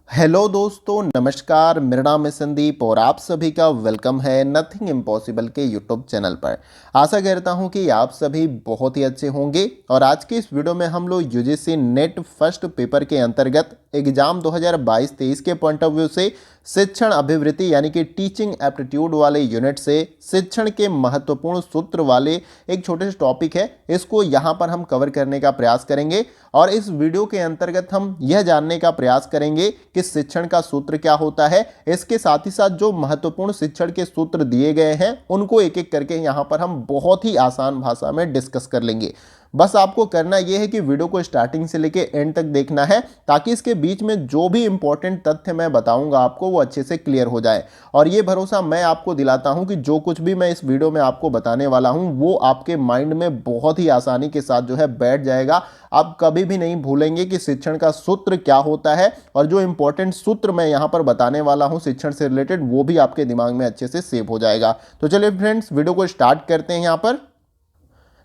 Hello दोस्तों, नमस्कार। मेरा नाम है संदीप और आप सभी का वेलकम है नथिंग इम्पॉसिबल के यूट्यूब चैनल पर। आशा करता हूं कि आप सभी बहुत ही अच्छे होंगे और आज के इस वीडियो में हम लोग यूजीसी नेट फर्स्ट पेपर के अंतर्गत एग्जाम 2022-23 के पॉइंट ऑफ व्यू से शिक्षण अभिवृत्ति यानी कि टीचिंग एप्टीट्यूड वाले यूनिट से शिक्षण के महत्वपूर्ण सूत्र वाले एक छोटे से टॉपिक है, इसको यहाँ पर हम कवर करने का प्रयास करेंगे। और इस वीडियो के अंतर्गत हम यह जानने का प्रयास करेंगे कि शिक्षण का सूत्र क्या होता है, इसके साथ ही साथ जो महत्वपूर्ण शिक्षण के सूत्र दिए गए हैं उनको एक एक करके यहाँ पर हम बहुत ही आसान भाषा में डिस्कस कर लेंगे। बस आपको करना यह है कि वीडियो को स्टार्टिंग से लेके एंड तक देखना है ताकि इसके बीच में जो भी इंपॉर्टेंट तथ्य मैं बताऊंगा आपको वो अच्छे से क्लियर हो जाए। और ये भरोसा मैं आपको दिलाता हूं कि जो कुछ भी मैं इस वीडियो में आपको बताने वाला हूं वो आपके माइंड में बहुत ही आसानी के साथ जो है बैठ जाएगा। आप कभी भी नहीं भूलेंगे कि शिक्षण का सूत्र क्या होता है और जो इंपॉर्टेंट सूत्र मैं यहाँ पर बताने वाला हूँ शिक्षण से रिलेटेड वो भी आपके दिमाग में अच्छे से सेव हो जाएगा। तो चलिए फ्रेंड्स, वीडियो को स्टार्ट करते हैं। यहाँ पर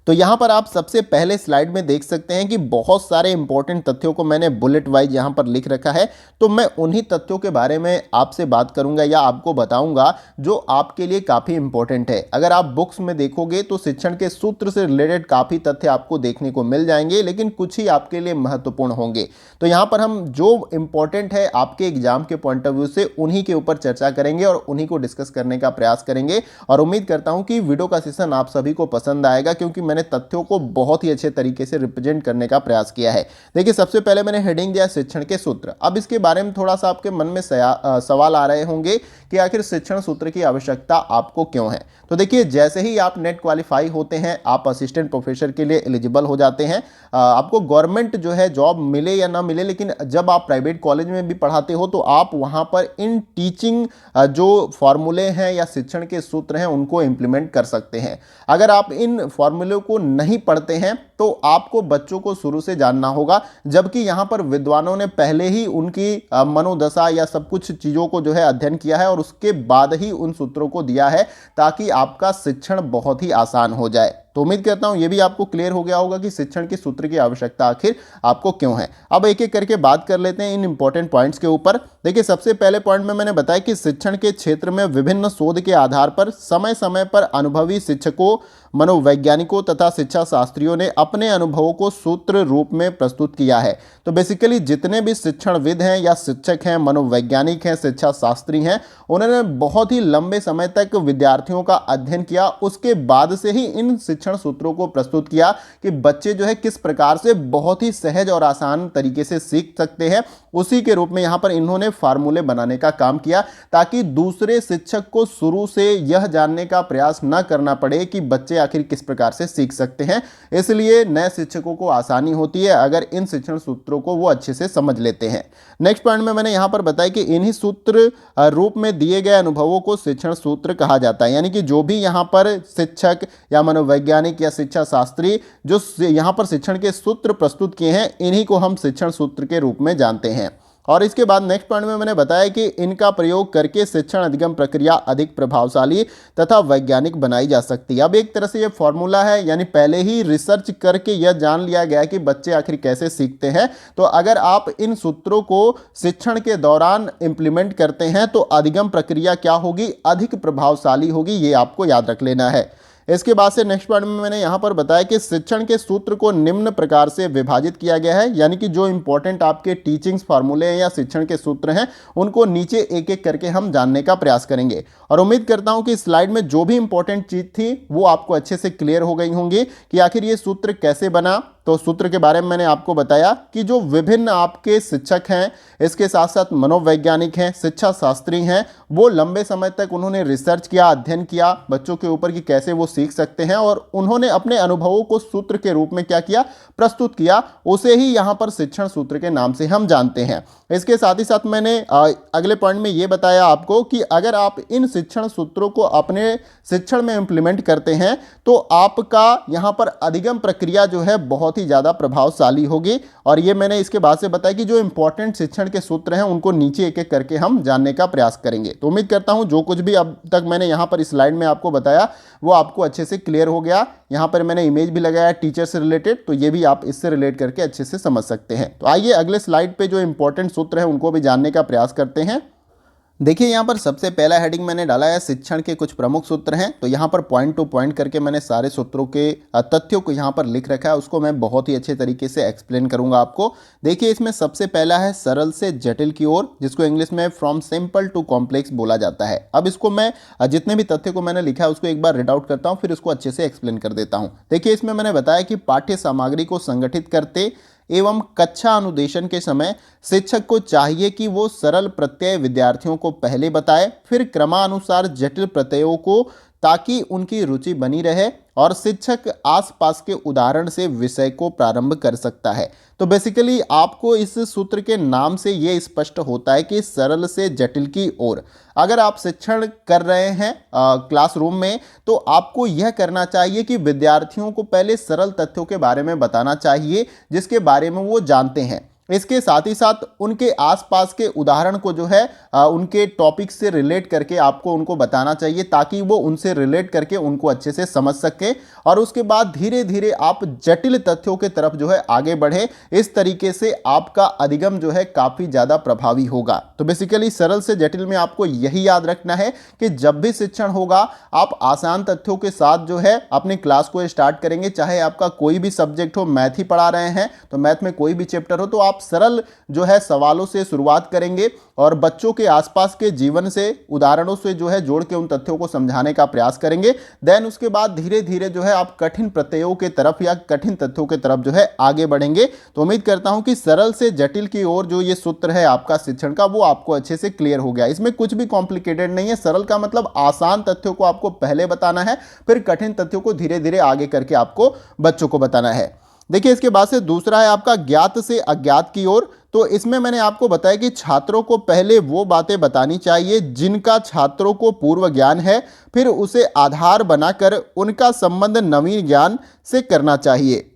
तो यहाँ पर आप सबसे पहले स्लाइड में देख सकते हैं कि बहुत सारे इंपॉर्टेंट तथ्यों को मैंने बुलेट वाइज यहाँ पर लिख रखा है। तो मैं उन्हीं तथ्यों के बारे में आपसे बात करूंगा या आपको बताऊंगा जो आपके लिए काफ़ी इंपॉर्टेंट है। अगर आप बुक्स में देखोगे तो शिक्षण के सूत्र से रिलेटेड काफ़ी तथ्य आपको देखने को मिल जाएंगे, लेकिन कुछ ही आपके लिए महत्वपूर्ण होंगे। तो यहाँ पर हम जो इंपॉर्टेंट है आपके एग्जाम के पॉइंट ऑफ व्यू से उन्हीं के ऊपर चर्चा करेंगे और उन्हीं को डिस्कस करने का प्रयास करेंगे। और उम्मीद करता हूँ कि वीडियो का सेशन आप सभी को पसंद आएगा क्योंकि मैंने तथ्यों को बहुत ही अच्छे तरीके से रिप्रेजेंट करने का प्रयास किया है। देखिए, सबसे पहले मैंने हेडिंग दिया शिक्षण के सूत्र। अब इसके बारे में थोड़ा सा आपके मन में सवाल आ रहे होंगे कि आखिर शिक्षण सूत्र की आवश्यकता आपको क्यों है। तो देखिए, जैसे ही आप नेट क्वालिफाई होते हैं आप असिस्टेंट प्रोफेसर के लिए एलिजिबल हो जाते हैं। आपको गवर्नमेंट जो है जॉब मिले या ना मिले, लेकिन जब आप प्राइवेट कॉलेज में भी पढ़ाते हो तो आप वहां पर इन टीचिंग जो फॉर्मूले हैं या शिक्षण के सूत्र हैं उनको इंप्लीमेंट कर सकते हैं। अगर आप इन फॉर्मूले को नहीं पढ़ते हैं तो आपको बच्चों को शुरू से जानना होगा, जबकि यहां पर विद्वानों ने पहले ही उनकी मनोदशा या सब कुछ चीजों को जो है अध्ययन किया है और उसके बाद ही उन सूत्रों को दिया है ताकि आपका शिक्षण बहुत ही आसान हो जाए। तो उम्मीद करता हूं यह भी आपको क्लियर हो गया होगा कि शिक्षण के सूत्र की आवश्यकता आखिर आपको क्यों है। अब एक एक करके बात कर लेते हैं इन इंपॉर्टेंट पॉइंट्स के ऊपर। देखिए, सबसे पहले पॉइंट में मैंने बताया कि शिक्षण के क्षेत्र में विभिन्न शोध के आधार पर समय समय पर अनुभवी शिक्षकों, मनोवैज्ञानिकों तथा शिक्षा शास्त्रियों ने अपने अनुभवों को सूत्र रूप में प्रस्तुत किया है। तो बेसिकली जितने भी शिक्षणविद हैं या शिक्षक हैं, मनोवैज्ञानिक हैं, शिक्षा शास्त्री हैं, उन्होंने बहुत ही लंबे समय तक विद्यार्थियों का अध्ययन किया, उसके बाद से ही इन शिक्षण सूत्रों को प्रस्तुत किया कि बच्चे जो है किस प्रकार से बहुत ही सहज और आसान तरीके से सीख सकते हैं। उसी के रूप में यहां पर इन्होंने फार्मूले बनाने का काम किया ताकि दूसरे शिक्षक को शुरू से यह जानने का प्रयास न करना पड़े कि बच्चे आखिर किस प्रकार से सीख सकते हैं। इसलिए नए शिक्षकों को आसानी होती है अगर इन शिक्षण सूत्रों को वो अच्छे से समझ लेते हैं। नेक्स्ट पॉइंट में मैंने यहां पर बताया कि इन्हीं सूत्र रूप में दिए गए अनुभवों को शिक्षण सूत्र कहा जाता है। यानी कि जो भी यहां पर शिक्षक या मनोवैज्ञानिक या शिक्षा शास्त्री जो यहां पर शिक्षण के सूत्र प्रस्तुत किए हैं इन्हीं को हम शिक्षण सूत्र के रूप में जानते हैं। और इसके बाद नेक्स्ट पॉइंट में मैंने बताया कि इनका प्रयोग करके शिक्षण अधिगम प्रक्रिया अधिक प्रभावशाली तथा वैज्ञानिक बनाई जा सकती है। अब एक तरह से ये फॉर्मूला है, यानी पहले ही रिसर्च करके यह जान लिया गया कि बच्चे आखिर कैसे सीखते हैं। तो अगर आप इन सूत्रों को शिक्षण के दौरान इंप्लीमेंट करते हैं तो अधिगम प्रक्रिया क्या होगी, अधिक प्रभावशाली होगी। ये आपको याद रख लेना है। इसके बाद से नेक्स्ट पॉइंट में मैंने यहां पर बताया कि शिक्षण के सूत्र को निम्न प्रकार से विभाजित किया गया है। यानी कि जो इंपॉर्टेंट आपके टीचिंग्स फार्मूले हैं या शिक्षण के सूत्र हैं उनको नीचे एक एक करके हम जानने का प्रयास करेंगे। और उम्मीद करता हूं कि स्लाइड में जो भी इंपॉर्टेंट चीज थी वो आपको अच्छे से क्लियर हो गई होंगी कि आखिर ये सूत्र कैसे बना। तो सूत्र के बारे में मैंने आपको बताया कि जो विभिन्न आपके शिक्षक हैं, इसके साथ साथ मनोवैज्ञानिक हैं, शिक्षा शास्त्री हैं, वो लंबे समय तक उन्होंने रिसर्च किया, अध्ययन किया बच्चों के ऊपर कि कैसे वो सीख सकते हैं और उन्होंने अपने अनुभवों को सूत्र के रूप में क्या किया, प्रस्तुत किया। उसे ही यहाँ पर शिक्षण सूत्र के नाम से हम जानते हैं। इसके साथ ही साथ मैंने अगले पॉइंट में ये बताया आपको कि अगर आप इन शिक्षण सूत्रों को अपने शिक्षण में इंप्लीमेंट करते हैं तो आपका यहाँ पर अधिगम प्रक्रिया जो है बहुत बहुत ही ज़्यादा प्रभावशाली होगी। और ये मैंने इसके बाद से बताया कि जो इंपॉर्टेंट शिक्षण के सूत्र हैं उनको नीचे एक एक करके हम जानने का प्रयास करेंगे। तो उम्मीद करता हूँ जो कुछ भी अब तक मैंने यहाँ पर स्लाइड में आपको बताया वो आपको अच्छे से क्लियर हो गया। यहाँ पर मैंने इमेज भी लगाया टीचर से रिलेटेड, तो ये भी आप इससे रिलेट करके अच्छे से समझ सकते हैं। तो आइए अगले स्लाइड पे जो इंपॉर्टेंट सूत्र हैं उनको भी जानने का प्रयास करते हैं। देखिए यहाँ पर सबसे पहला हेडिंग मैंने डाला है शिक्षण के कुछ प्रमुख सूत्र हैं। तो यहाँ पर पॉइंट टू पॉइंट करके मैंने सारे सूत्रों के तथ्यों को यहाँ पर लिख रखा है, उसको मैं बहुत ही अच्छे तरीके से एक्सप्लेन करूँगा आपको। देखिए इसमें सबसे पहला है सरल से जटिल की ओर, जिसको इंग्लिश में फ्रॉम सिंपल टू कॉम्प्लेक्स बोला जाता है। अब इसको मैं जितने भी तथ्य को मैंने लिखा है उसको एक बार रीड आउट करता हूँ, फिर उसको अच्छे से एक्सप्लेन कर देता हूँ। देखिए इसमें मैंने बताया कि पाठ्य सामग्री को संगठित करते एवं कक्षा अनुदेशन के समय शिक्षक को चाहिए कि वो सरल प्रत्यय विद्यार्थियों को पहले बताए, फिर क्रमानुसार जटिल प्रत्ययों को, ताकि उनकी रुचि बनी रहे और शिक्षक आसपास के उदाहरण से विषय को प्रारंभ कर सकता है। तो बेसिकली आपको इस सूत्र के नाम से ये स्पष्ट होता है कि सरल से जटिल की ओर अगर आप शिक्षण कर रहे हैं क्लासरूम में, तो आपको यह करना चाहिए कि विद्यार्थियों को पहले सरल तथ्यों के बारे में बताना चाहिए जिसके बारे में वो जानते हैं। इसके साथ ही साथ उनके आसपास के उदाहरण को जो है उनके टॉपिक से रिलेट करके आपको उनको बताना चाहिए, ताकि वो उनसे रिलेट करके उनको अच्छे से समझ सके और उसके बाद धीरे धीरे आप जटिल तथ्यों के तरफ जो है आगे बढ़े। इस तरीके से आपका अधिगम जो है काफ़ी ज़्यादा प्रभावी होगा। तो बेसिकली सरल से जटिल में आपको यही याद रखना है कि जब भी शिक्षण होगा आप आसान तथ्यों के साथ जो है अपनी क्लास को स्टार्ट करेंगे। चाहे आपका कोई भी सब्जेक्ट हो, मैथ ही पढ़ा रहे हैं तो मैथ में कोई भी चैप्टर हो, तो आप सरल जो है सवालों से शुरुआत करेंगे और बच्चों के आसपास के जीवन से उदाहरणों से जो है जोड़ के उन तथ्यों को समझाने का प्रयास करेंगे। देन उसके बाद धीरे धीरे जो है आप कठिन प्रत्ययों के तरफ या कठिन तथ्यों के तरफ जो है आगे बढ़ेंगे। तो उम्मीद करता हूं कि सरल से जटिल की ओर जो ये सूत्र है आपका शिक्षण का, वो आपको अच्छे से क्लियर हो गया। इसमें कुछ भी कॉम्प्लिकेटेड नहीं है। सरल का मतलब आसान तथ्यों को आपको पहले बताना है, फिर कठिन तथ्यों को धीरे धीरे आगे करके आपको बच्चों को बताना है। देखिए इसके बाद से दूसरा है आपका ज्ञात से अज्ञात की ओर। तो इसमें मैंने आपको बताया कि छात्रों को पहले वो बातें बतानी चाहिए जिनका छात्रों को पूर्व ज्ञान है, फिर उसे आधार बनाकर उनका संबंध नवीन ज्ञान से करना चाहिए।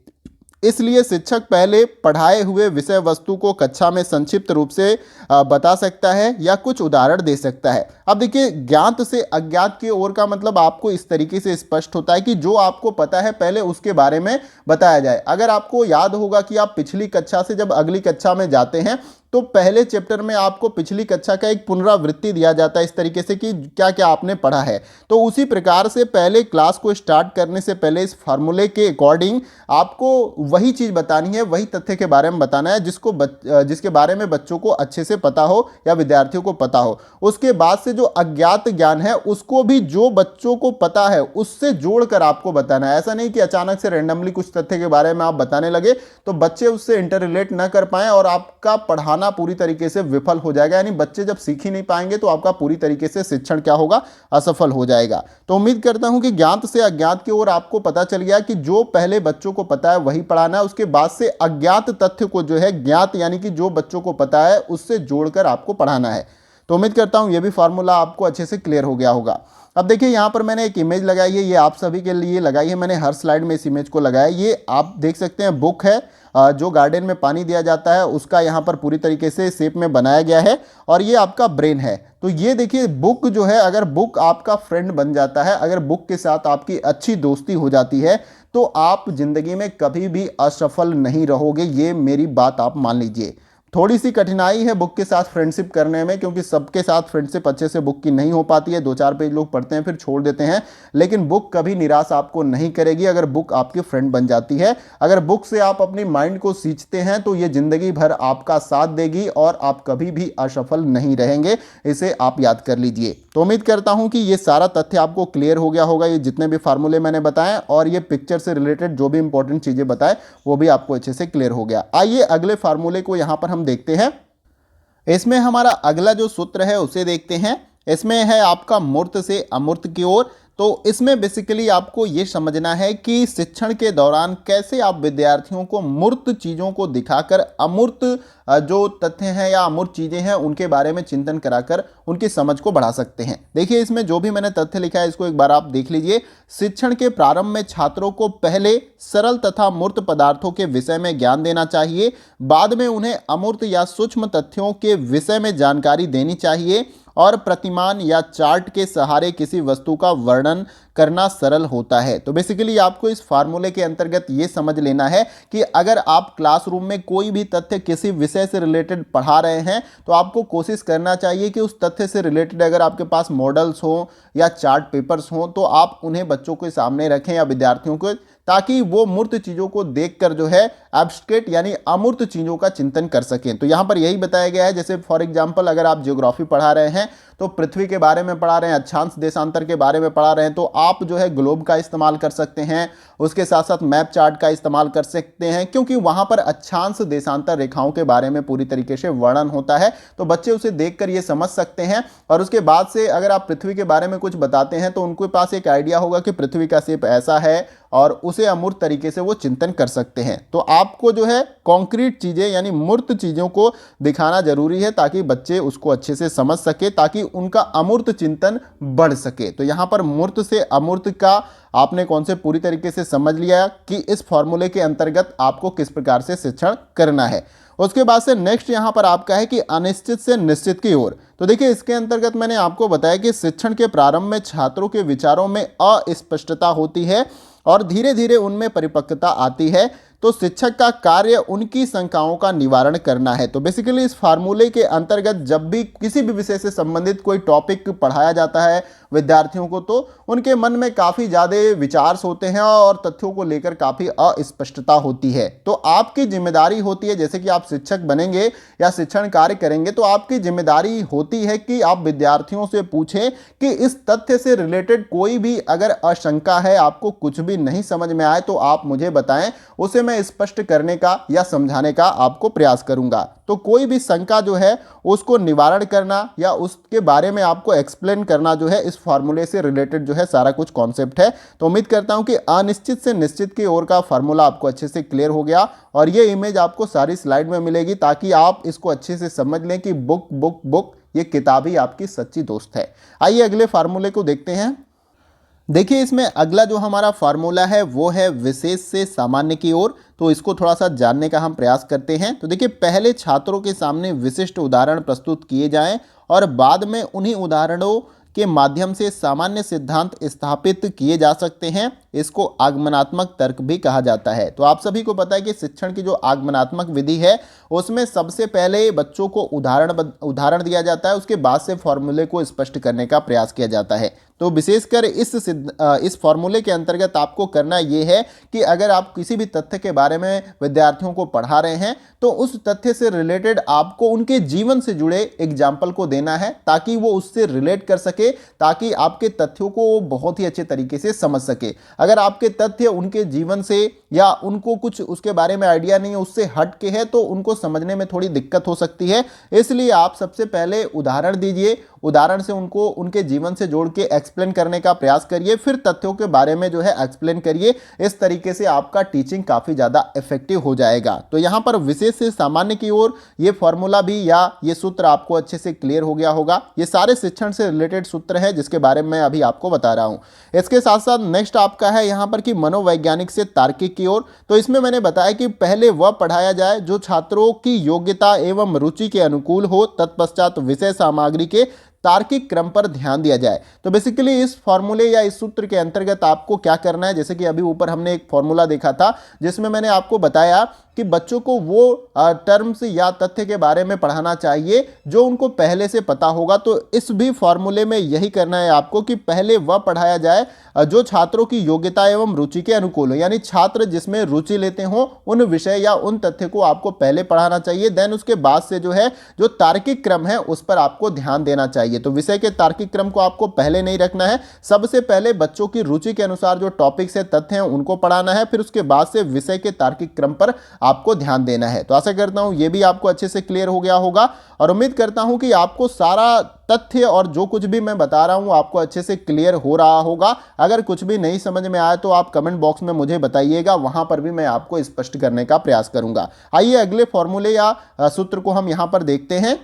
इसलिए शिक्षक पहले पढ़ाए हुए विषय वस्तु को कक्षा में संक्षिप्त रूप से बता सकता है या कुछ उदाहरण दे सकता है। अब देखिए ज्ञात से अज्ञात की ओर का मतलब आपको इस तरीके से स्पष्ट होता है कि जो आपको पता है पहले उसके बारे में बताया जाए। अगर आपको याद होगा कि आप पिछली कक्षा से जब अगली कक्षा में जाते हैं तो पहले चैप्टर में आपको पिछली कक्षा का एक पुनरावृत्ति दिया जाता है इस तरीके से कि क्या क्या आपने पढ़ा है। तो उसी प्रकार से पहले क्लास को स्टार्ट करने से पहले इस फार्मूले के अकॉर्डिंग आपको वही चीज़ बतानी है, वही तथ्य के बारे में बताना है जिसके बारे में बच्चों को अच्छे से पता हो या विद्यार्थियों को पता हो। उसके बाद से जो अज्ञात ज्ञान है उसको भी जो बच्चों को पता है उससे जोड़कर आपको बताना है। ऐसा नहीं कि अचानक से रैंडमली कुछ तथ्य के बारे में आप बताने लगे तो बच्चे उससे इंटर रिलेट ना कर पाए और आपका पढ़ाना पूरी तरीके से विफल हो जाएगा। यानी बच्चे जब सीख ही नहीं पाएंगे तो आपका पूरी तरीके से शिक्षण क्या होगा, असफल हो जाएगा। तो उम्मीद करता हूं कि ज्ञात से अज्ञात की ओर आपको पता चल गया कि जो पहले बच्चों को पता है वही पढ़ाना है, उसके बाद से अज्ञात तथ्य को जो है ज्ञात यानी कि जो बच्चों को पता है उससे जोड़कर आपको पढ़ाना है। तो उम्मीद करता हूं यह भी फार्मूला आपको अच्छे से क्लियर हो गया होगा। अब देखिए यहाँ पर मैंने एक इमेज लगाई है, ये आप सभी के लिए लगाई है मैंने, हर स्लाइड में इस इमेज को लगाया। ये आप देख सकते हैं बुक है जो गार्डन में पानी दिया जाता है उसका यहाँ पर पूरी तरीके से शेप में बनाया गया है और ये आपका ब्रेन है। तो ये देखिए बुक जो है, अगर बुक आपका फ्रेंड बन जाता है, अगर बुक के साथ आपकी अच्छी दोस्ती हो जाती है तो आप जिंदगी में कभी भी असफल नहीं रहोगे। ये मेरी बात आप मान लीजिए। थोड़ी सी कठिनाई है बुक के साथ फ्रेंडशिप करने में, क्योंकि सबके साथ फ्रेंडशिप अच्छे से बुक की नहीं हो पाती है। 2-4 पेज लोग पढ़ते हैं फिर छोड़ देते हैं, लेकिन बुक कभी निराश आपको नहीं करेगी अगर बुक आपकी फ्रेंड बन जाती है। अगर बुक से आप अपनी माइंड को सींचते हैं तो ये जिंदगी भर आपका साथ देगी और आप कभी भी असफल नहीं रहेंगे। इसे आप याद कर लीजिए। तो उम्मीद करता हूं कि ये सारा तथ्य आपको क्लियर हो गया होगा। ये जितने भी फार्मूले मैंने बताए और ये पिक्चर से रिलेटेड जो भी इंपॉर्टेंट चीजें बताए वो भी आपको अच्छे से क्लियर हो गया। आइए अगले फार्मूले को यहां पर हम देखते हैं। इसमें हमारा अगला जो सूत्र है उसे देखते हैं। इसमें है आपका मूर्त से अमूर्त की ओर। तो इसमें बेसिकली आपको ये समझना है कि शिक्षण के दौरान कैसे आप विद्यार्थियों को मूर्त चीज़ों को दिखाकर अमूर्त जो तथ्य हैं या अमूर्त चीजें हैं उनके बारे में चिंतन कराकर उनकी समझ को बढ़ा सकते हैं। देखिए इसमें जो भी मैंने तथ्य लिखा है इसको एक बार आप देख लीजिए। शिक्षण के प्रारंभ में छात्रों को पहले सरल तथा मूर्त पदार्थों के विषय में ज्ञान देना चाहिए, बाद में उन्हें अमूर्त या सूक्ष्म तथ्यों के विषय में जानकारी देनी चाहिए और प्रतिमान या चार्ट के सहारे किसी वस्तु का वर्णन करना सरल होता है। तो बेसिकली आपको इस फार्मूले के अंतर्गत ये समझ लेना है कि अगर आप क्लासरूम में कोई भी तथ्य किसी विषय से रिलेटेड पढ़ा रहे हैं तो आपको कोशिश करना चाहिए कि उस तथ्य से रिलेटेड अगर आपके पास मॉडल्स हो या चार्ट पेपर्स हो तो आप उन्हें बच्चों के सामने रखें या विद्यार्थियों को, ताकि वो मूर्त चीजों को देखकर जो है एब्स्ट्रैक्ट यानी अमूर्त चीजों का चिंतन कर सकें। तो यहां पर यही बताया गया है। जैसे फॉर एग्जांपल अगर आप ज्योग्राफी पढ़ा रहे हैं तो पृथ्वी के बारे में पढ़ा रहे हैं, अक्षांश देशांतर के बारे में पढ़ा रहे हैं, तो आप जो है ग्लोब का इस्तेमाल कर सकते हैं, उसके साथ साथ मैप चार्ट का इस्तेमाल कर सकते हैं, क्योंकि वहां पर अक्षांश देशांतर रेखाओं के बारे में पूरी तरीके से वर्णन होता है। तो बच्चे उसे देखकर ये समझ सकते हैं और उसके बाद से अगर आप पृथ्वी के बारे में कुछ बताते हैं तो उनके पास एक आइडिया होगा कि पृथ्वी का शेप ऐसा है और उसे अमूर्त तरीके से वो चिंतन कर सकते हैं। तो आपको जो है कॉन्क्रीट चीजें यानी मूर्त चीजों को दिखाना जरूरी है ताकि बच्चे उसको अच्छे से समझ सके, ताकि उनका अमूर्त चिंतन बढ़ सके। तो यहां पर मूर्त से अमूर्त का आपने कौन से पूरी तरीके से समझ लिया कि इस फॉर्मूले के अंतर्गत आपको किस प्रकार से शिक्षण करना है। उसके बाद से नेक्स्ट यहां पर आपका है कि अनिश्चित से निश्चित की ओर। तो देखिए इसके अंतर्गत मैंने आपको बताया कि शिक्षण के प्रारंभ में छात्रों के विचारों में अस्पष्टता होती है और धीरे धीरे उनमें परिपक्वता आती है। तो शिक्षक का कार्य उनकी शंकाओं का निवारण करना है। तो बेसिकली इस फार्मूले के अंतर्गत जब भी किसी भी विषय से संबंधित कोई टॉपिक पढ़ाया जाता है विद्यार्थियों को तो उनके मन में काफ़ी ज़्यादा विचार होते हैं और तथ्यों को लेकर काफ़ी अस्पष्टता होती है। तो आपकी जिम्मेदारी होती है, जैसे कि आप शिक्षक बनेंगे या शिक्षण कार्य करेंगे तो आपकी जिम्मेदारी होती है कि आप विद्यार्थियों से पूछें कि इस तथ्य से रिलेटेड कोई भी अगर आशंका है, आपको कुछ भी नहीं समझ में आए तो आप मुझे बताएं, उसे मैं स्पष्ट करने का या समझाने का आपको प्रयास करूंगा। तो कोई भी शंका जो है उसको निवारण करना या उसके बारे में आपको एक्सप्लेन करना जो है इस फार्मूले से रिलेटेड जो है सारा कुछ कॉन्सेप्ट है। तो उम्मीद करता हूं कि अनिश्चित से निश्चित की ओर का फार्मूला आपको अच्छे से क्लियर हो गया और ये इमेज आपको सारी स्लाइड में मिलेगी ताकि आप इसको अच्छे से समझ लें कि बुक बुक बुक ये किताब ही आपकी सच्ची दोस्त है। आइए अगले फार्मूले को देखते हैं। देखिए इसमें अगला जो हमारा फार्मूला है वो है विशेष से सामान्य की ओर। तो इसको थोड़ा सा जानने का हम प्रयास करते हैं। तो देखिए पहले छात्रों के सामने विशिष्ट उदाहरण प्रस्तुत किए जाएं और बाद में उन्हीं उदाहरणों के माध्यम से सामान्य सिद्धांत स्थापित किए जा सकते हैं। इसको आगमनात्मक तर्क भी कहा जाता है। तो आप सभी को पता है कि शिक्षण की जो आगमनात्मक विधि है उसमें सबसे पहले बच्चों को उदाहरण दिया जाता है, उसके बाद से फॉर्मूले को स्पष्ट करने का प्रयास किया जाता है। तो विशेषकर इस फॉर्मूले के अंतर्गत आपको करना ये है कि अगर आप किसी भी तथ्य के बारे में विद्यार्थियों को पढ़ा रहे हैं तो उस तथ्य से रिलेटेड आपको उनके जीवन से जुड़े एग्जाम्पल को देना है ताकि वो उससे रिलेट कर सके, ताकि आपके तथ्यों को वो बहुत ही अच्छे तरीके से समझ सके। अगर आपके तथ्य उनके जीवन से या उनको कुछ उसके बारे में आइडिया नहीं है, उससे हट के है, तो उनको समझने में थोड़ी दिक्कत हो सकती है। इसलिए आप सबसे पहले उदाहरण दीजिए, उदाहरण से उनको उनके जीवन से जोड़ के एक्सप्लेन करने का प्रयास करिए, फिर तथ्यों के बारे में जो है एक्सप्लेन करिए। इस तरीके से आपका टीचिंग काफ़ी ज़्यादा इफेक्टिव हो जाएगा। तो यहाँ पर विशेष से सामान्य की ओर ये फॉर्मूला भी या ये सूत्र आपको अच्छे से क्लियर हो गया होगा। ये सारे शिक्षण से रिलेटेड सूत्र हैं जिसके बारे में मैं अभी आपको बता रहा हूँ। इसके साथ साथ नेक्स्ट आपका है यहाँ पर कि मनोवैज्ञानिक से तार्किक की ओर। तो इसमें मैंने बताया कि पहले वह पढ़ाया जाए जो छात्रों की योग्यता एवं रुचि के अनुकूल हो, तत्पश्चात विषय सामग्री के तार्किक क्रम पर ध्यान दिया जाए। तो बेसिकली इस फॉर्मूले या इस सूत्र के अंतर्गत आपको क्या करना है, जैसे कि अभी ऊपर हमने एक फॉर्मूला देखा था जिसमें मैंने आपको बताया कि बच्चों को वो टर्म्स या तथ्य के बारे में पढ़ाना चाहिए जो उनको पहले से पता होगा। तो इस भी फॉर्मूले में यही करना है आपको कि पहले वह पढ़ाया जाए जो छात्रों की योग्यता एवं रुचि के अनुकूल हो, यानी छात्र जिसमें रुचि लेते हो उन विषय या उन तथ्य को आपको पहले पढ़ाना चाहिए। देन उसके बाद से जो है जो तार्किक क्रम है उस पर आपको ध्यान देना चाहिए। तो विषय के तार्किक क्रम को आपको पहले नहीं रखना है, सबसे पहले बच्चों की रुचि के अनुसार जो टॉपिक्स है, तथ्य हैं, उनको पढ़ाना है, फिर उसके बाद से विषय के तार्किक क्रम पर आपको ध्यान देना है। तो आशा करता हूं ये भी आपको अच्छे से क्लियर हो गया होगा और उम्मीद करता हूं कि आपको सारा तथ्य और जो कुछ भी मैं बता रहा हूं आपको अच्छे से क्लियर हो रहा होगा। अगर कुछ भी नहीं समझ में आया तो आप कमेंट बॉक्स में मुझे बताइएगा, वहां पर भी मैं आपको स्पष्ट करने का प्रयास करूंगा। आइए अगले फॉर्मूले या सूत्र को हम यहां पर देखते हैं।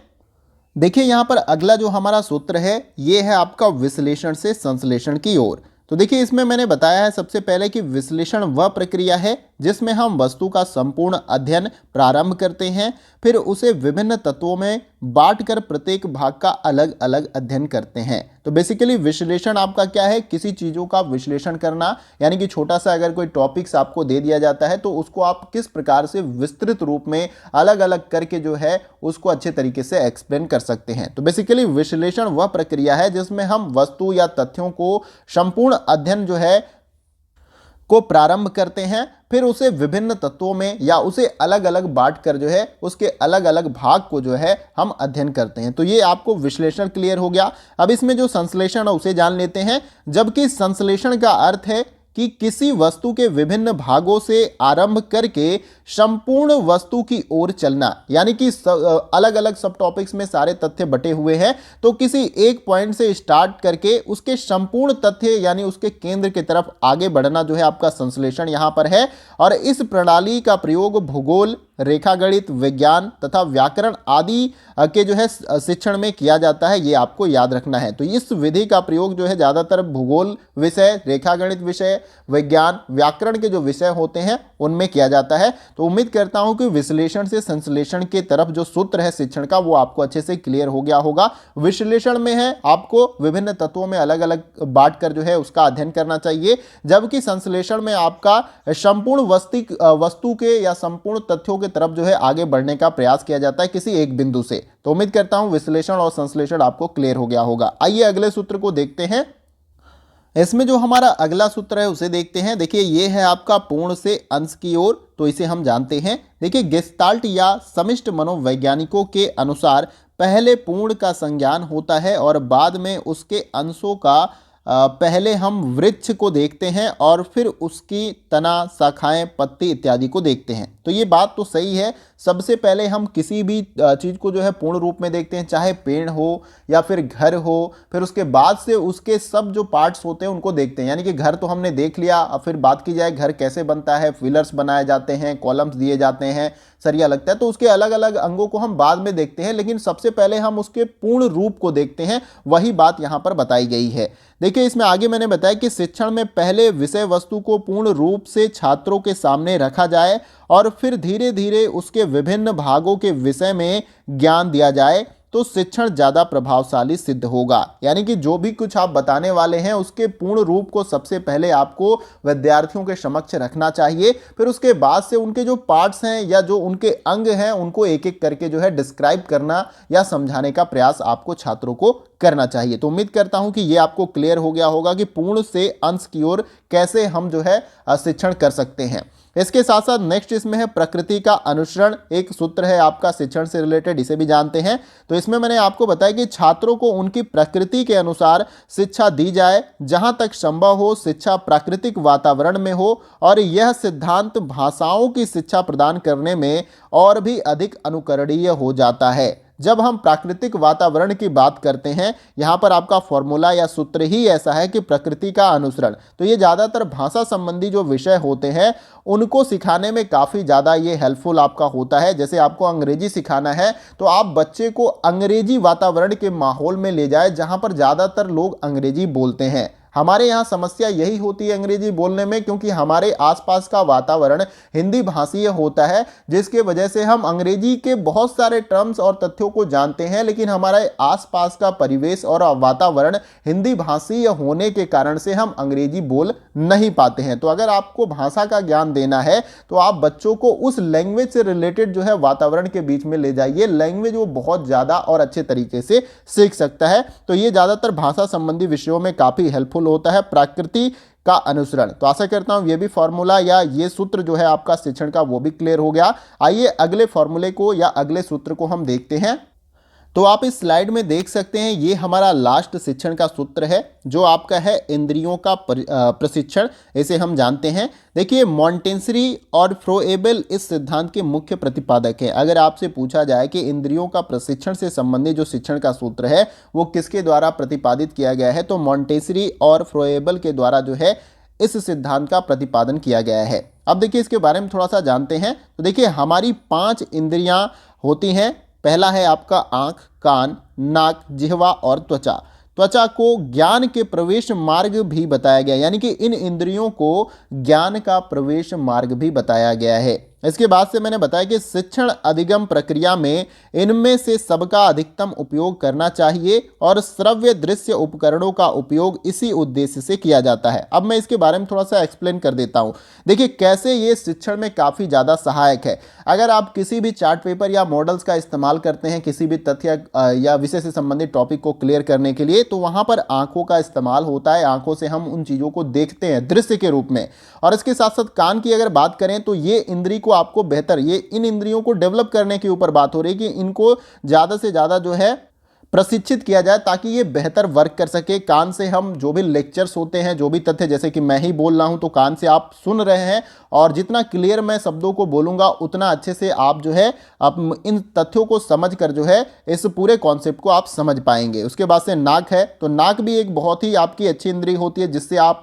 देखिए यहां पर अगला जो हमारा सूत्र है ये है आपका विश्लेषण से संश्लेषण की ओर। तो देखिए इसमें मैंने बताया है सबसे पहले कि विश्लेषण वह प्रक्रिया है जिसमें हम वस्तु का संपूर्ण अध्ययन प्रारंभ करते हैं, फिर उसे विभिन्न तत्वों में बांटकर प्रत्येक भाग का अलग अलग अध्ययन करते हैं। तो बेसिकली विश्लेषण आपका क्या है, किसी चीज़ों का विश्लेषण करना, यानी कि छोटा सा अगर कोई टॉपिक्स आपको दे दिया जाता है तो उसको आप किस प्रकार से विस्तृत रूप में अलग अलग करके जो है उसको अच्छे तरीके से एक्सप्लेन कर सकते हैं। तो बेसिकली विश्लेषण वह प्रक्रिया है जिसमें हम वस्तु या तथ्यों को संपूर्ण अध्ययन जो है को प्रारंभ करते हैं, फिर उसे विभिन्न तत्वों में या उसे अलग अलग बांट कर जो है उसके अलग अलग भाग को जो है हम अध्ययन करते हैं। तो ये आपको विश्लेषण क्लियर हो गया। अब इसमें जो संश्लेषण है उसे जान लेते हैं। जबकि संश्लेषण का अर्थ है कि किसी वस्तु के विभिन्न भागों से आरंभ करके संपूर्ण वस्तु की ओर चलना, यानी कि अलग अलग सब टॉपिक्स में सारे तथ्य बटे हुए हैं, तो किसी एक पॉइंट से स्टार्ट करके उसके संपूर्ण तथ्य यानी उसके केंद्र की तरफ आगे बढ़ना जो है आपका संश्लेषण यहां पर है। और इस प्रणाली का प्रयोग भूगोल, रेखागणित, विज्ञान तथा व्याकरण आदि के जो है शिक्षण में किया जाता है, ये आपको याद रखना है। तो इस विधि का प्रयोग जो है ज़्यादातर भूगोल विषय, रेखागणित विषय, विज्ञान, व्याकरण के जो विषय होते हैं उनमें किया जाता है। तो उम्मीद करता हूं कि विश्लेषण से संश्लेषण के तरफ जो सूत्र है शिक्षण का वो आपको अच्छे से क्लियर हो गया होगा। विश्लेषण में है आपको विभिन्न तत्वों में अलग अलग बांट कर जो है उसका अध्ययन करना चाहिए, जबकि संश्लेषण में आपका संपूर्ण वस्तु के या संपूर्ण तथ्यों की तरफ जो है आगे बढ़ने का प्रयास किया जाता है किसी एक बिंदु से। तो उम्मीद करता हूं विश्लेषण और संश्लेषण आपको क्लियर हो गया होगा। आइए अगले सूत्र को देखते हैं। इसमें जो हमारा अगला सूत्र है उसे देखते हैं। देखिए ये है आपका पूर्ण से अंश की ओर, तो इसे हम जानते हैं। देखिए गेस्टाल्ट या समिष्ट मनोवैज्ञानिकों के अनुसार पहले पूर्ण का संज्ञान होता है और बाद में उसके अंशों का पहले हम वृक्ष को देखते हैं और फिर उसकी तना, शाखाएं, पत्ती इत्यादि को देखते हैं। तो ये बात तो सही है, सबसे पहले हम किसी भी चीज़ को जो है पूर्ण रूप में देखते हैं, चाहे पेड़ हो या फिर घर हो, फिर उसके बाद से उसके सब जो पार्ट्स होते हैं उनको देखते हैं। यानी कि घर तो हमने देख लिया, अब फिर बात की जाए घर कैसे बनता है, पिलर्स बनाए जाते हैं, कॉलम्स दिए जाते हैं, सरिया लगता है, तो उसके अलग अलग अंगों को हम बाद में देखते हैं, लेकिन सबसे पहले हम उसके पूर्ण रूप को देखते हैं। वही बात यहाँ पर बताई गई है। देखिए इसमें आगे मैंने बताया कि शिक्षण में पहले विषय वस्तु को पूर्ण रूप से छात्रों के सामने रखा जाए और फिर धीरे धीरे उसके विभिन्न भागों के विषय में ज्ञान दिया जाए तो शिक्षण ज़्यादा प्रभावशाली सिद्ध होगा। यानी कि जो भी कुछ आप बताने वाले हैं उसके पूर्ण रूप को सबसे पहले आपको विद्यार्थियों के समक्ष रखना चाहिए, फिर उसके बाद से उनके जो पार्ट्स हैं या जो उनके अंग हैं उनको एक एक करके जो है डिस्क्राइब करना या समझाने का प्रयास आपको छात्रों को करना चाहिए। तो उम्मीद करता हूं कि ये आपको क्लियर हो गया होगा कि पूर्ण से अंश की ओर कैसे हम जो है शिक्षण कर सकते हैं। इसके साथ साथ नेक्स्ट इसमें है प्रकृति का अनुसरण, एक सूत्र है आपका शिक्षण से रिलेटेड, इसे भी जानते हैं। तो इसमें मैंने आपको बताया कि छात्रों को उनकी प्रकृति के अनुसार शिक्षा दी जाए, जहां तक संभव हो शिक्षा प्राकृतिक वातावरण में हो, और यह सिद्धांत भाषाओं की शिक्षा प्रदान करने में और भी अधिक अनुकरणीय हो जाता है। जब हम प्राकृतिक वातावरण की बात करते हैं, यहाँ पर आपका फॉर्मूला या सूत्र ही ऐसा है कि प्रकृति का अनुसरण, तो ये ज़्यादातर भाषा संबंधी जो विषय होते हैं उनको सिखाने में काफ़ी ज़्यादा ये हेल्पफुल आपका होता है। जैसे आपको अंग्रेजी सिखाना है तो आप बच्चे को अंग्रेजी वातावरण के माहौल में ले जाए जहाँ पर ज़्यादातर लोग अंग्रेजी बोलते हैं। हमारे यहाँ समस्या यही होती है अंग्रेजी बोलने में, क्योंकि हमारे आसपास का वातावरण हिंदी भाषीय होता है, जिसके वजह से हम अंग्रेजी के बहुत सारे टर्म्स और तथ्यों को जानते हैं, लेकिन हमारे आसपास का परिवेश और वातावरण हिंदी भाषीय होने के कारण से हम अंग्रेजी बोल नहीं पाते हैं। तो अगर आपको भाषा का ज्ञान देना है तो आप बच्चों को उस लैंग्वेज से रिलेटेड जो है वातावरण के बीच में ले जाइए, लैंग्वेज वो बहुत ज़्यादा और अच्छे तरीके से सीख सकता है। तो ये ज़्यादातर भाषा संबंधी विषयों में काफ़ी हेल्पफुल होता है, प्रकृति का अनुसरण। तो आशा करता हूं ये भी फॉर्मूला या ये सूत्र जो है आपका शिक्षण का वो भी क्लियर हो गया। आइए अगले फॉर्मूले को या अगले सूत्र को हम देखते हैं। तो आप इस स्लाइड में देख सकते हैं, ये हमारा लास्ट शिक्षण का सूत्र है जो आपका है इंद्रियों का प्रशिक्षण, इसे हम जानते हैं। देखिए, मॉन्टेसरी और फ्रोएबल इस सिद्धांत के मुख्य प्रतिपादक हैं। अगर आपसे पूछा जाए कि इंद्रियों का प्रशिक्षण से संबंधित जो शिक्षण का सूत्र है वो किसके द्वारा प्रतिपादित किया गया है, तो मॉन्टेसरी और फ्रोएबल के द्वारा जो है इस सिद्धांत का प्रतिपादन किया गया है। अब देखिए, इसके बारे में थोड़ा सा जानते हैं। तो देखिए, हमारी 5 इंद्रियां होती हैं। पहला है आपका आंख, कान, नाक, जिह्वा और त्वचा। त्वचा को ज्ञान के प्रवेश मार्ग भी बताया गया, यानी कि इन इंद्रियों को ज्ञान का प्रवेश मार्ग भी बताया गया है। इसके बाद से मैंने बताया कि शिक्षण अधिगम प्रक्रिया में इनमें से सबका अधिकतम उपयोग करना चाहिए और श्रव्य दृश्य उपकरणों का उपयोग इसी उद्देश्य से किया जाता है। अब मैं इसके बारे में थोड़ा सा एक्सप्लेन कर देता हूं। देखिए, कैसे ये शिक्षण में काफ़ी ज़्यादा सहायक है। अगर आप किसी भी चार्ट पेपर या मॉडल्स का इस्तेमाल करते हैं किसी भी तथ्य या विषय से संबंधित टॉपिक को क्लियर करने के लिए, तो वहाँ पर आंखों का इस्तेमाल होता है। आंखों से हम उन चीज़ों को देखते हैं दृश्य के रूप में। और इसके साथ साथ कान की अगर बात करें तो ये इंद्री को आपको बेहतर, ये इन इंद्रियों को डेवलप करने के ऊपर बात हो रही है कि इनको ज़्यादा से ज़्यादा जो है प्रशिक्षित किया जाए ताकि ये बेहतर वर्क कर सके। कान से हम जो भी लेक्चर्स होते हैं, जो भी तथ्य, जैसे कि मैं ही बोल रहा हूं तो कान से आप सुन रहे हैं, और जितना क्लियर मैं शब्दों को बोलूंगा उतना अच्छे से आप जो है आप इन तथ्यों को समझ कर जो है इस पूरे कॉन्सेप्ट को आप समझ पाएंगे। उसके बाद से नाक है, तो नाक भी एक बहुत ही आपकी अच्छी इंद्री होती है जिससे आप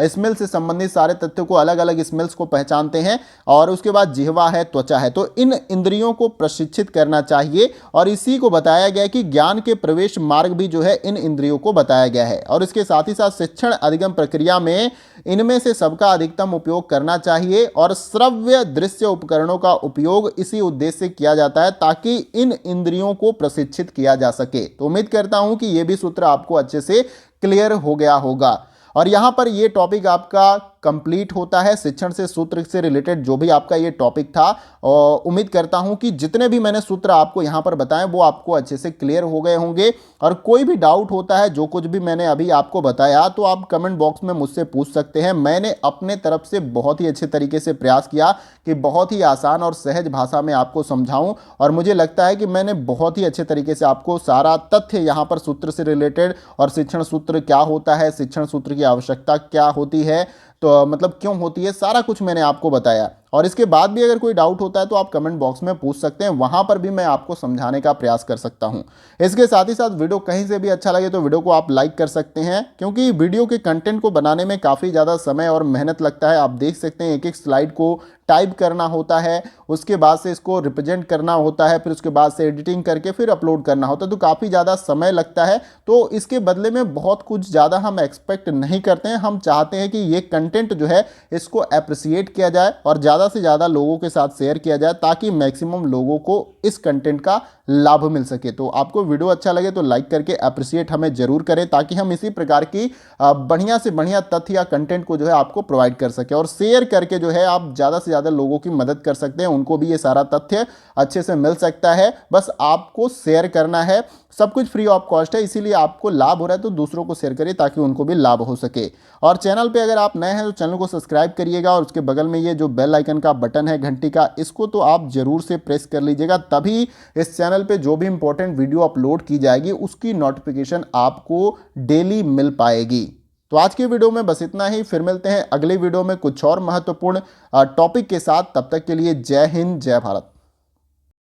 स्मेल से संबंधित सारे तथ्यों को, अलग अलग स्मेल्स को पहचानते हैं। और उसके बाद जिह्वा है, त्वचा है, तो इन इंद्रियों को प्रशिक्षित करना चाहिए। और इसी को बताया गया कि ज्ञान के प्रवेश मार्ग भी जो है इन इंद्रियों को बताया गया है। और इसके साथ ही साथ शिक्षण अधिगम प्रक्रिया में इनमें से सबका अधिकतम उपयोग करना चाहिए और श्रव्य दृश्य उपकरणों का उपयोग इसी उद्देश्य से किया जाता है ताकि इन इंद्रियों को प्रशिक्षित किया जा सके। तो उम्मीद करता हूं कि यह भी सूत्र आपको अच्छे से क्लियर हो गया होगा। और यहां पर यह टॉपिक आपका कंप्लीट होता है, शिक्षण से सूत्र से रिलेटेड जो भी आपका ये टॉपिक था। और उम्मीद करता हूं कि जितने भी मैंने सूत्र आपको यहां पर बताए वो आपको अच्छे से क्लियर हो गए होंगे। और कोई भी डाउट होता है, जो कुछ भी मैंने अभी आपको बताया, तो आप कमेंट बॉक्स में मुझसे पूछ सकते हैं। मैंने अपने तरफ से बहुत ही अच्छे तरीके से प्रयास किया कि बहुत ही आसान और सहज भाषा में आपको समझाऊं, और मुझे लगता है कि मैंने बहुत ही अच्छे तरीके से आपको सारा तथ्य यहाँ पर सूत्र से रिलेटेड, और शिक्षण सूत्र क्या होता है, शिक्षण सूत्र की आवश्यकता क्या होती है, तो मतलब क्यों होती है, सारा कुछ मैंने आपको बताया। और इसके बाद भी अगर कोई डाउट होता है तो आप कमेंट बॉक्स में पूछ सकते हैं, वहां पर भी मैं आपको समझाने का प्रयास कर सकता हूं। इसके साथ ही साथ वीडियो कहीं से भी अच्छा लगे तो वीडियो को आप लाइक कर सकते हैं, क्योंकि वीडियो के कंटेंट को बनाने में काफ़ी ज़्यादा समय और मेहनत लगता है। आप देख सकते हैं एक एक स्लाइड को टाइप करना होता है, उसके बाद से इसको रिप्रेजेंट करना होता है, फिर उसके बाद से एडिटिंग करके फिर अपलोड करना होता है, तो काफ़ी ज़्यादा समय लगता है। तो इसके बदले में बहुत कुछ ज़्यादा हम एक्सपेक्ट नहीं करते हैं। हम चाहते हैं कि ये कंटेंट जो है इसको अप्रिसिएट किया जाए और ज़्यादा से ज़्यादा लोगों के साथ शेयर किया जाए ताकि मैक्सिमम लोगों को इस कंटेंट का लाभ मिल सके। तो आपको वीडियो अच्छा लगे तो लाइक करके अप्रिसिएट हमें जरूर करें ताकि हम इसी प्रकार की बढ़िया से बढ़िया तथ्य या कंटेंट को जो है आपको प्रोवाइड कर सके। और शेयर करके जो है आप ज़्यादा से ज़्यादा लोगों की मदद कर सकते हैं, उनको भी ये सारा तथ्य अच्छे से मिल सकता है। बस आपको शेयर करना है, सब कुछ फ्री ऑफ कॉस्ट है, इसीलिए आपको लाभ हो रहा है तो दूसरों को शेयर करिए ताकि उनको भी लाभ हो सके। और चैनल पे अगर आप नए हैं तो चैनल को सब्सक्राइब करिएगा, और उसके बगल में ये जो बेल आइकन का बटन है घंटी का, इसको तो आप जरूर से प्रेस कर लीजिएगा, तभी इस चैनल पे जो भी इंपॉर्टेंट वीडियो अपलोड की जाएगी उसकी नोटिफिकेशन आपको डेली मिल पाएगी। तो आज की वीडियो में बस इतना ही, फिर मिलते हैं अगली वीडियो में कुछ और महत्वपूर्ण टॉपिक के साथ। तब तक के लिए जय हिंद, जय भारत।